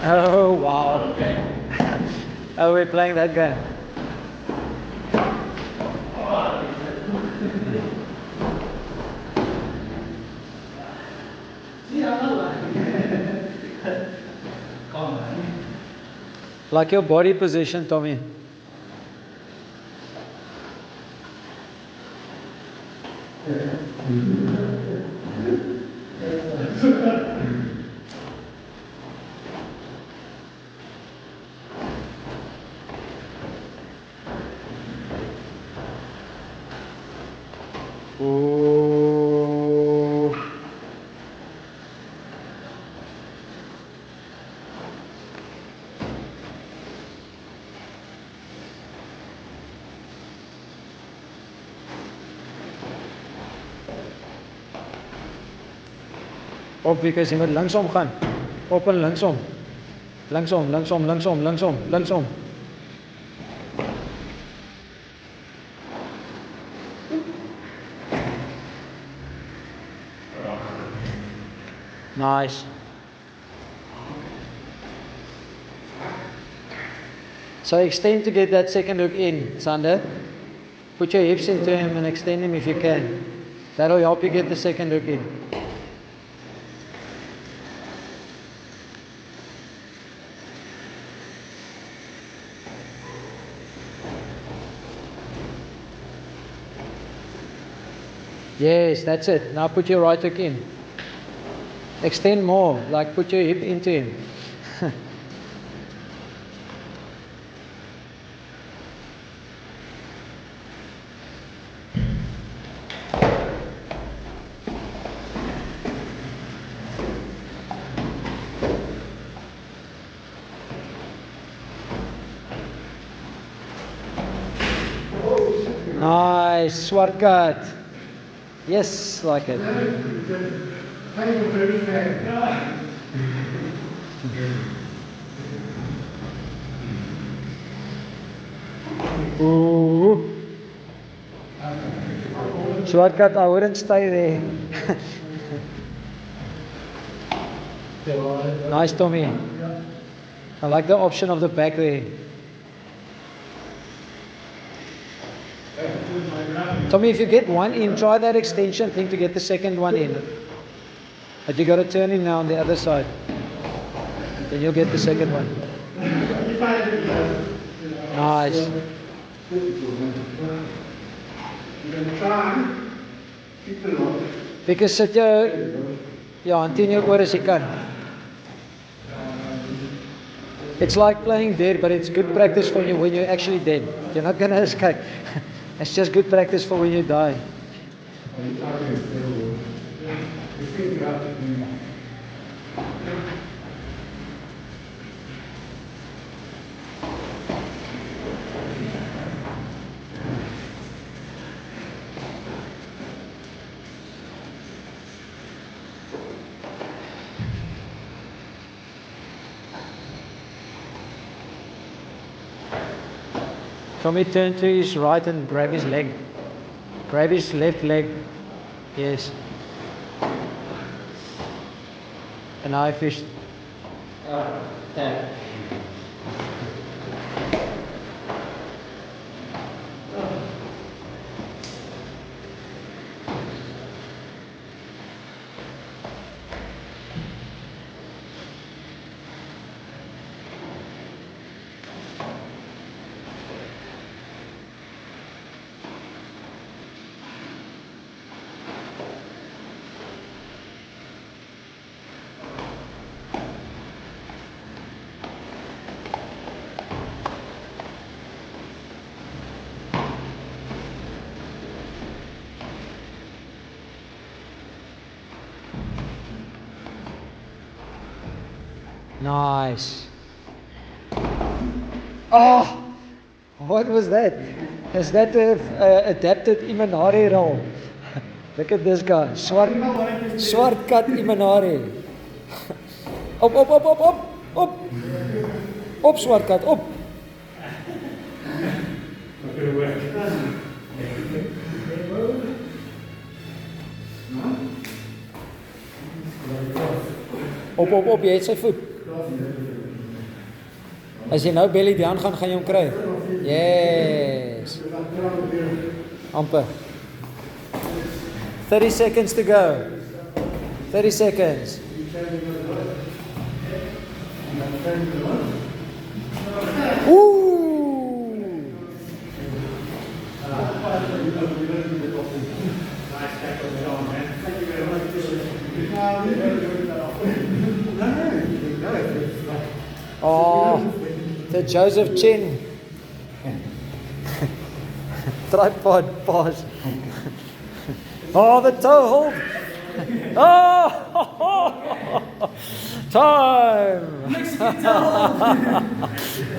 Oh, wow. Oh, we're playing that game. Like your body position, Tommy. Ooh. Op, because jy moet linksom gaan. Op en linksom. Linksom, linksom, linksom, linksom, linksom. Nice. So extend to get that second hook in, Sander. Put your hips into him and extend him if you can. That'll help you get the second hook in. Yes, that's it. Now put your right hook in. Extend more, like put your hip into him. Nice, swart cut. Yes, like it. Ooh. Shortcut, I wouldn't stay there. Nice, Tommy. I like the option of the back there. Tommy, if you get one in, try that extension thing to get the second one in. But you got to turn him now on the other side. Then you'll get the second one. Nice. Because sit jou hand teen jou oor as jy kan. It's like playing dead, but it's good practice for you when you're actually dead. You're not going to escape. It's just good practice for when you die. Tommy, turn to his right and grab his leg. Grab his left leg. Yes. And I fished. Tap. Nice. Oh, what was that? Is that a adapted Imanari roll? Look at this guy. Swart cut Imanari. Op. Op. Op, Swartkat, op. Op, jy het sy voet. As jy nou belly down gaan jy hom kry. Yes. Amper. 30 seconds to go. 30 seconds. Ooh. Oh, the Joseph Chin tripod pause. Oh, the toe hold. Oh, time.